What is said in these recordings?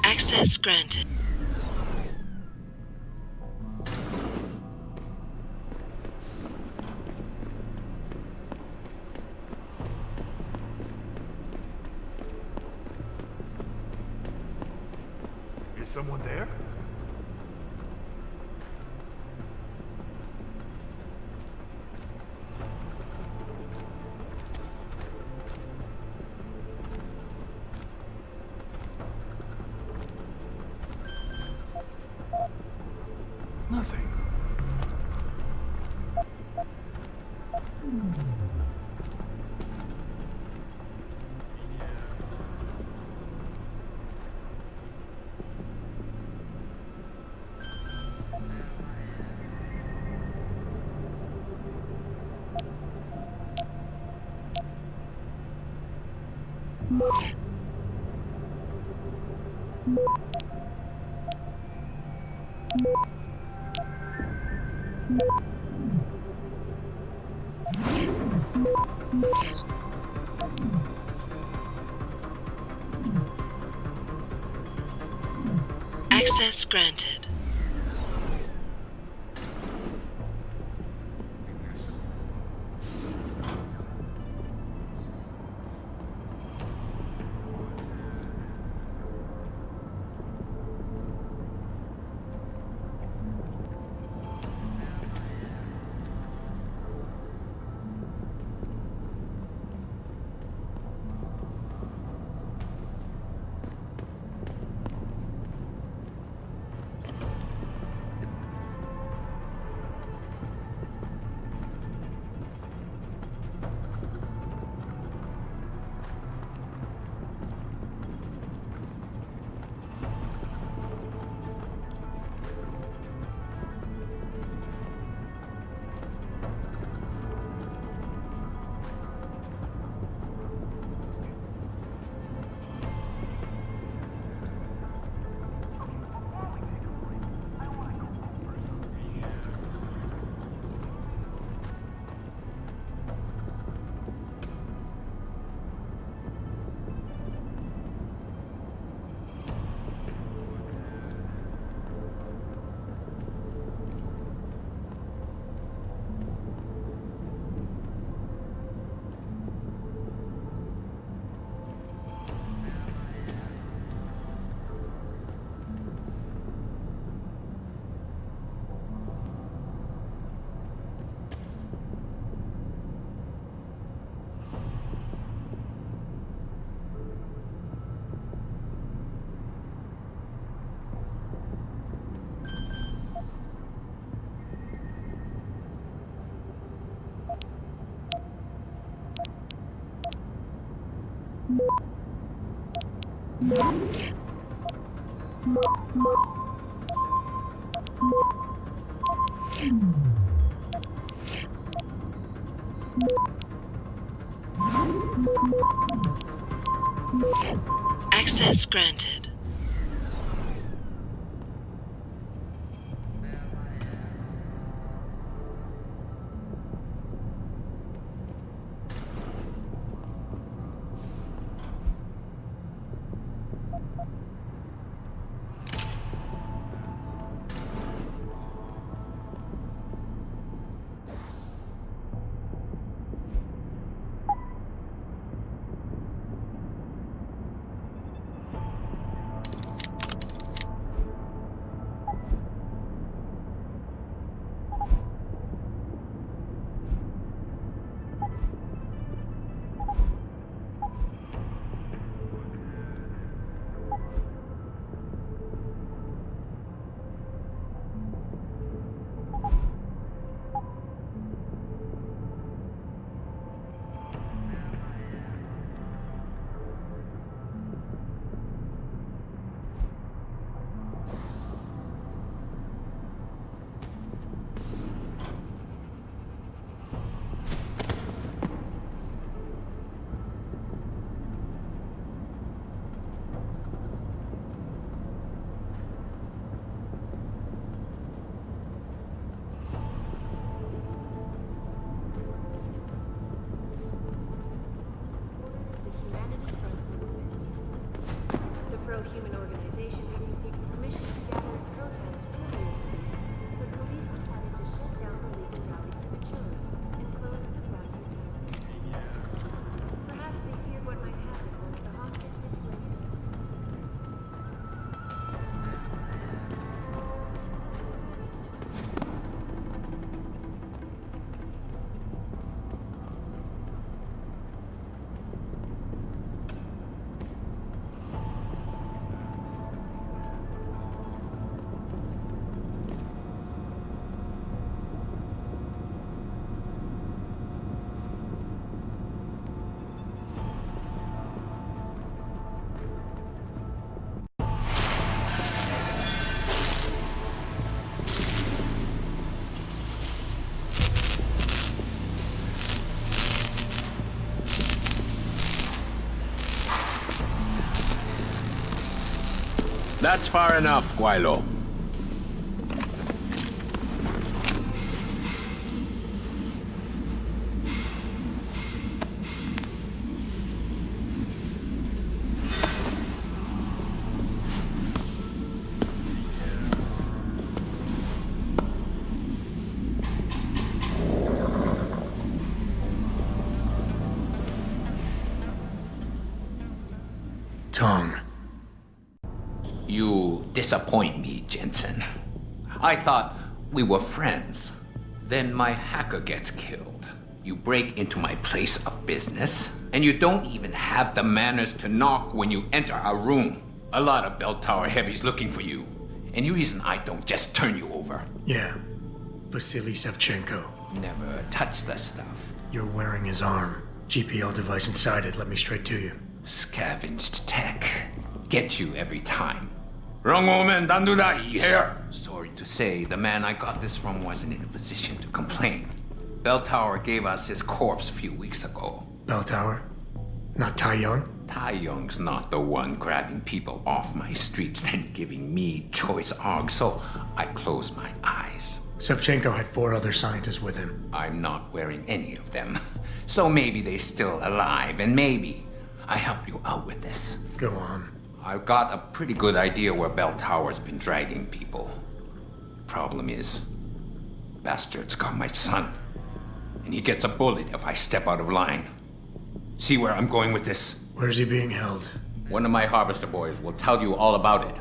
Access granted. Is someone there? Nothing. Access granted. Access granted. That's far enough, Guaylo. Tong. You disappoint me, Jensen. I thought we were friends. Then my hacker gets killed. You break into my place of business, and you don't even have the manners to knock when you enter our room. A lot of bell tower heavies looking for you. Any reason I don't just turn you over? Yeah. Vasily Sevchenko. Never touch the stuff. You're wearing his arm. GPL device inside it. Let me straight to you. Scavenged tech. Get you every time. Wrong woman, don't do that here. Sorry to say, the man I got this from wasn't in a position to complain. Bell Tower gave us his corpse a few weeks ago. Bell Tower? Not Tai Young? Tai Young's not the one grabbing people off my streets then giving me choice args, so I close my eyes. Sevchenko had 4 other scientists with him. I'm not wearing any of them. So maybe they're still alive, and maybe I help you out with this. Go on. I've got a pretty good idea where Bell Tower's been dragging people. Problem is, bastard's got my son. And he gets a bullet if I step out of line. See where I'm going with this? Where's he being held? One of my harvester boys will tell you all about it.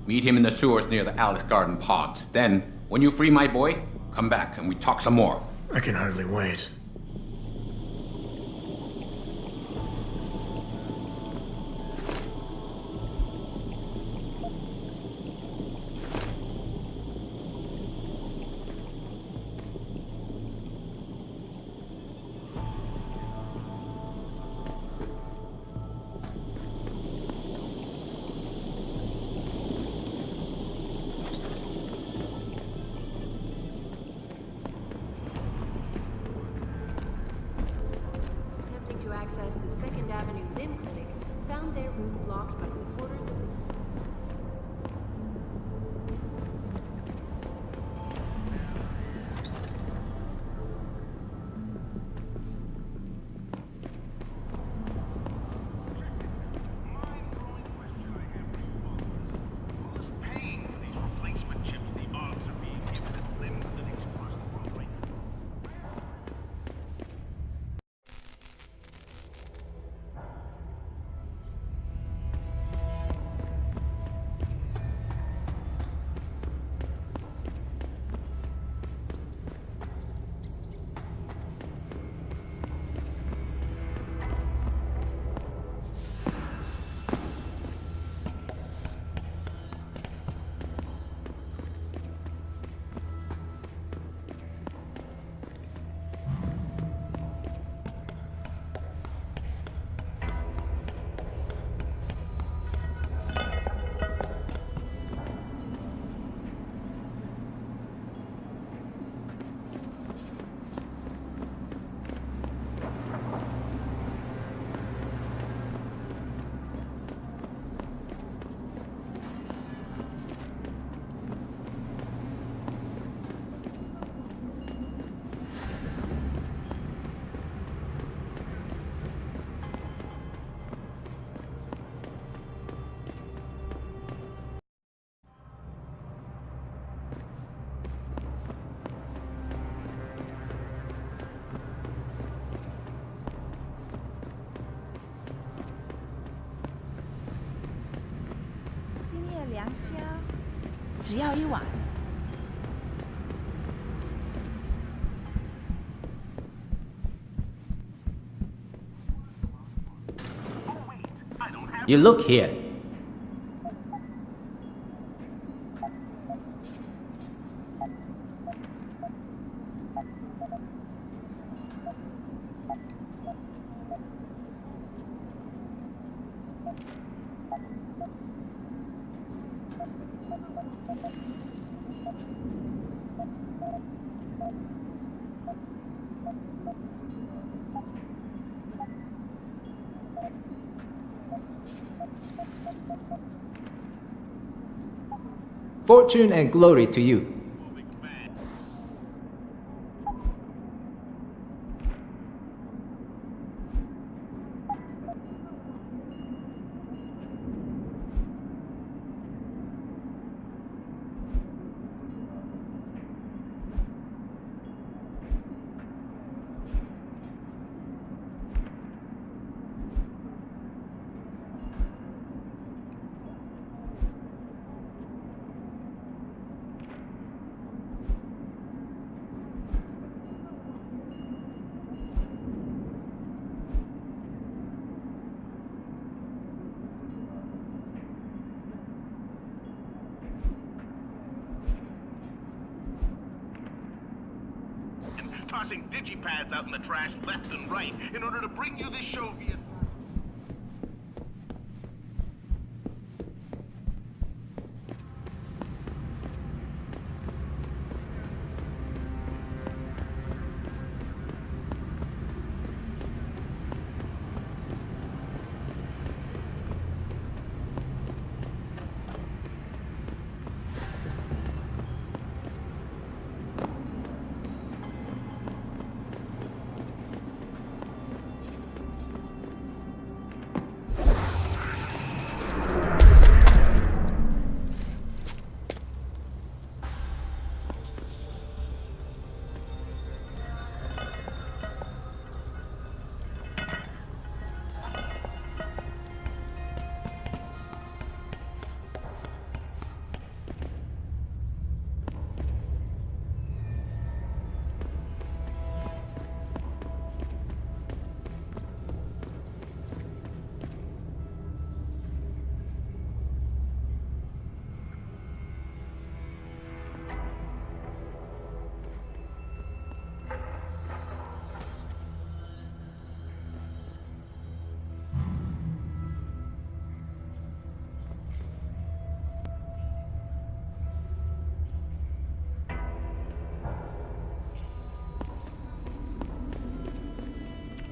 Meet him in the sewers near the Alice Garden pods. Then, when you free my boy, come back and we talk some more. I can hardly wait. Attempting to access the 2nd Avenue Limb Clinic found their route blocked by supporters of the... Who's paying for these replacement chips the odds are being given at limb clinics across the world right now? You look here. Fortune and glory to you. Tossing digipads out in the trash left and right in order to bring you this show via...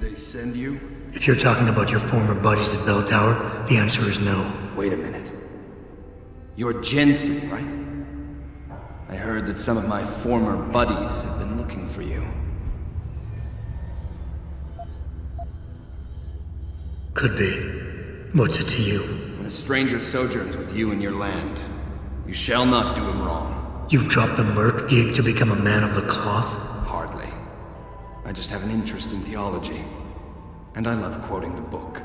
They send you? If you're talking about your former buddies at Bell Tower, the answer is no. Wait a minute. You're Jensen, right? I heard that some of my former buddies have been looking for you. Could be. What's it to you? When a stranger sojourns with you in your land, you shall not do him wrong. You've dropped the merc gig to become a man of the cloth? Hardly. I just have an interest in theology. And I love quoting the book.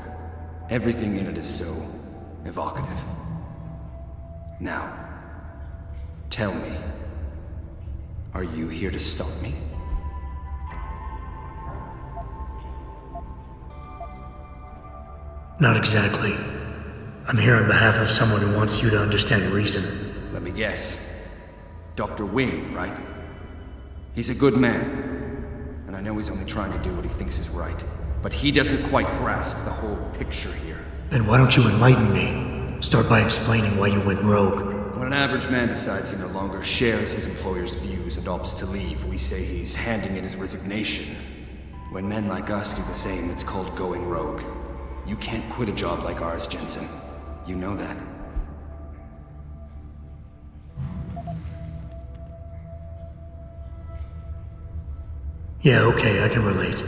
Everything in it is so evocative. Now, tell me, are you here to stop me? Not exactly. I'm here on behalf of someone who wants you to understand reason. Let me guess. Dr. Wing, right? He's a good man. And I know he's only trying to do what he thinks is right. But he doesn't quite grasp the whole picture here. Then why don't you enlighten me? Start by explaining why you went rogue. When an average man decides he no longer shares his employer's views and opts to leave, we say he's handing in his resignation. When men like us do the same, it's called going rogue. You can't quit a job like ours, Jensen. You know that. Yeah, okay, I can relate.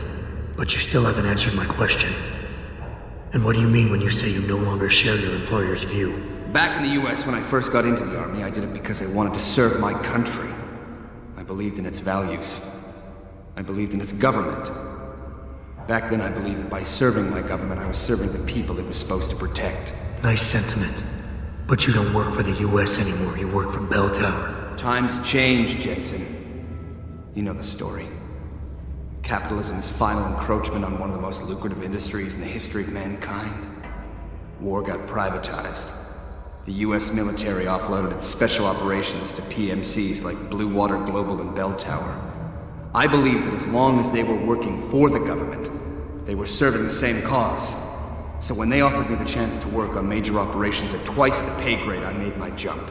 But you still haven't answered my question. And what do you mean when you say you no longer share your employer's view? Back in the US, when I first got into the Army, I did it because I wanted to serve my country. I believed in its values. I believed in its government. Back then, I believed that by serving my government, I was serving the people it was supposed to protect. Nice sentiment. But you don't work for the US anymore, you work for Bell Tower. Times change, Jensen. You know the story. Capitalism's final encroachment on one of the most lucrative industries in the history of mankind. War got privatized. The US military offloaded its special operations to PMCs like Blue Water Global and Bell Tower. I believed that as long as they were working for the government, they were serving the same cause. So when they offered me the chance to work on major operations at twice the pay grade, I made my jump.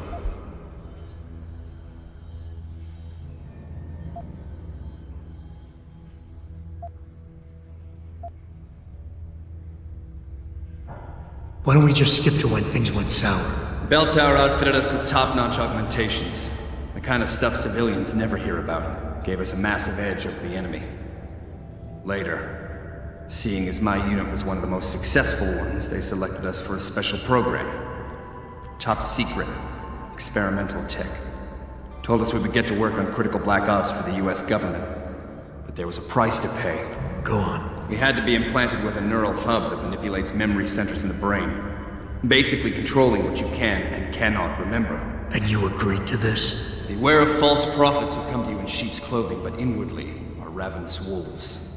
Why don't we just skip to when things went sour? Bell Tower outfitted us with top-notch augmentations. The kind of stuff civilians never hear about. Gave us a massive edge over the enemy. Later, seeing as my unit was one of the most successful ones, they selected us for a special program. Top secret, experimental tech. Told us we would get to work on critical black ops for the US government. But there was a price to pay. Go on. We had to be implanted with a neural hub that manipulates memory centers in the brain. Basically controlling what you can and cannot remember. And you agreed to this? Beware of false prophets who come to you in sheep's clothing, but inwardly are ravenous wolves.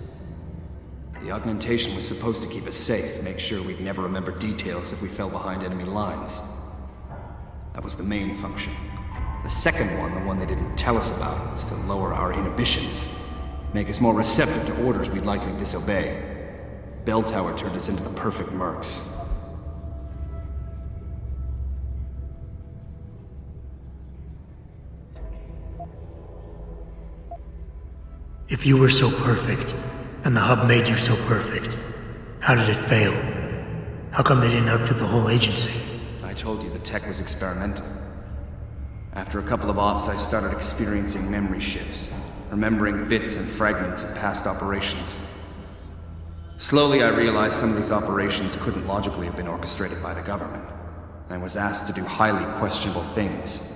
The augmentation was supposed to keep us safe, make sure we'd never remember details if we fell behind enemy lines. That was the main function. The second one, the one they didn't tell us about, was to lower our inhibitions. Make us more receptive to orders we'd likely disobey. Bell Tower turned us into the perfect mercs. If you were so perfect, and the hub made you so perfect, how did it fail? How come they didn't outfit the whole agency? I told you the tech was experimental. After a couple of ops, I started experiencing memory shifts, remembering bits and fragments of past operations. Slowly, I realized some of these operations couldn't logically have been orchestrated by the government, and I was asked to do highly questionable things,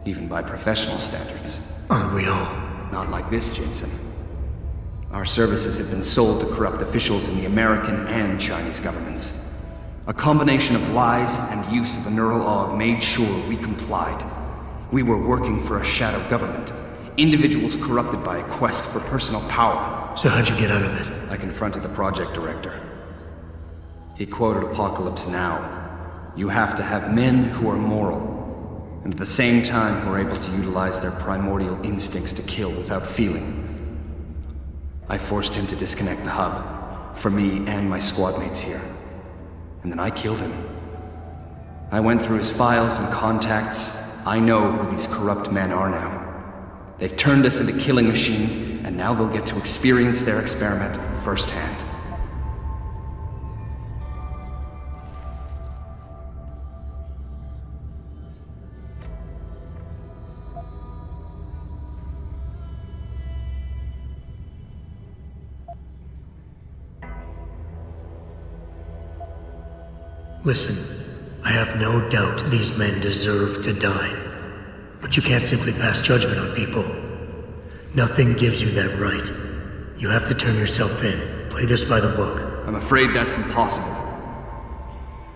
even by professional standards. Aren't we all? Not like this, Jensen. Our services have been sold to corrupt officials in the American and Chinese governments. A combination of lies and use of the neural aug made sure we complied. We were working for a shadow government. Individuals corrupted by a quest for personal power. So how'd you get out of it? I confronted the project director. He quoted Apocalypse Now. You have to have men who are moral, and at the same time who are able to utilize their primordial instincts to kill without feeling. I forced him to disconnect the hub, for me and my squad mates here. And then I killed him. I went through his files and contacts. I know who these corrupt men are now. They've turned us into killing machines, and now they'll get to experience their experiment firsthand. Listen, I have no doubt these men deserve to die. But you can't simply pass judgment on people. Nothing gives you that right. You have to turn yourself in. Play this by the book. I'm afraid that's impossible.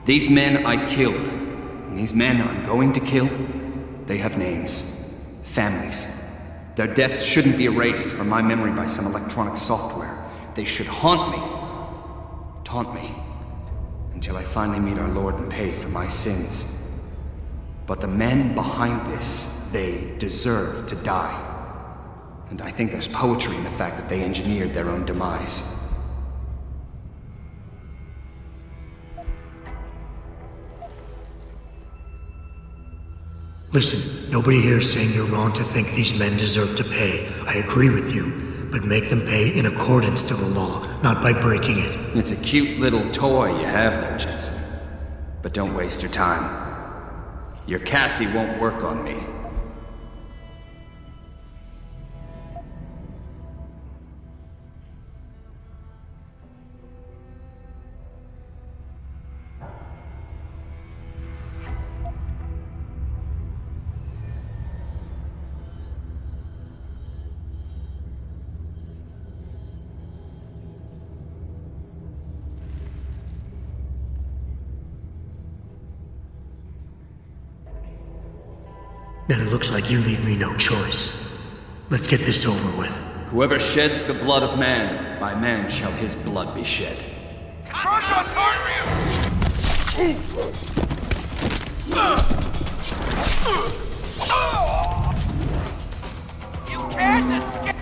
These men I killed, and these men I'm going to kill, they have names, families. Their deaths shouldn't be erased from my memory by some electronic software. They should haunt me, taunt me, until I finally meet our Lord and pay for my sins. But the men behind this, they deserve to die. And I think there's poetry in the fact that they engineered their own demise. Listen, nobody here is saying you're wrong to think these men deserve to pay. I agree with you, but make them pay in accordance to the law, not by breaking it. It's a cute little toy you have there, Jensen. But don't waste your time. Your Cassie won't work on me. Then it looks like you leave me no choice. Let's get this over with. Whoever sheds the blood of man, by man shall his blood be shed. You can't escape!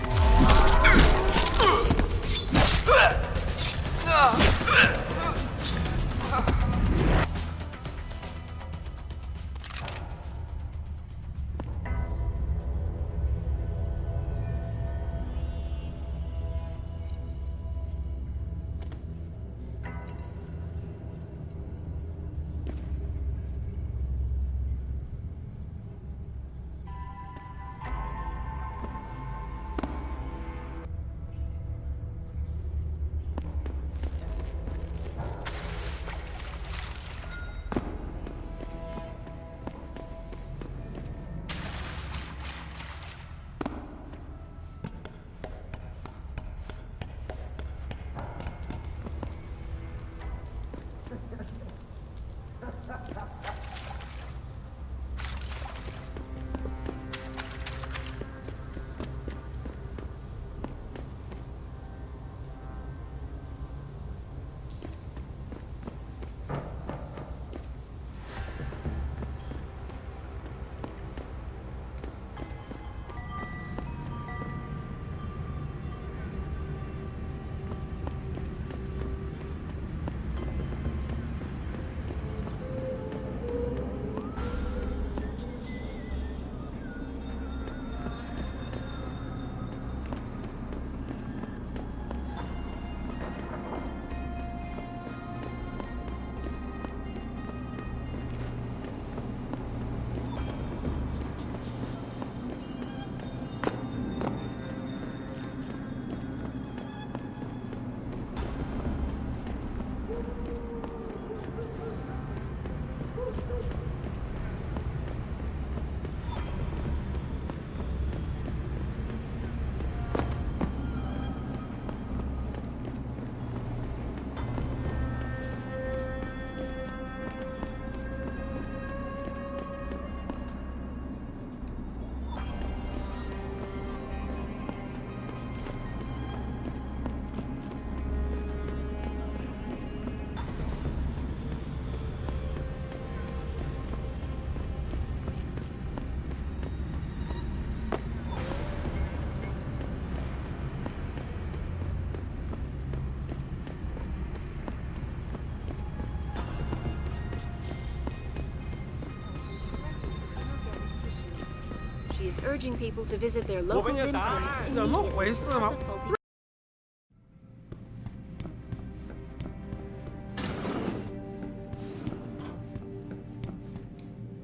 is urging people to visit their local limb clinics immediately to stop the faulty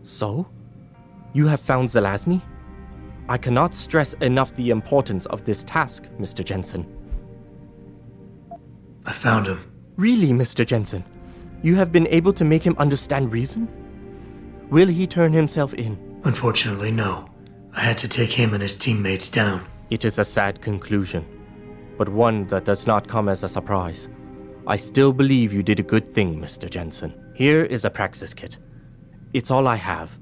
So? You have found Zelazny? I cannot stress enough the importance of this task, Mr. Jensen. I found him. Really, Mr. Jensen? You have been able to make him understand reason? Will he turn himself in? Unfortunately, no. I had to take him and his teammates down. It is a sad conclusion, but one that does not come as a surprise. I still believe you did a good thing, Mr. Jensen. Here is a praxis kit. It's all I have.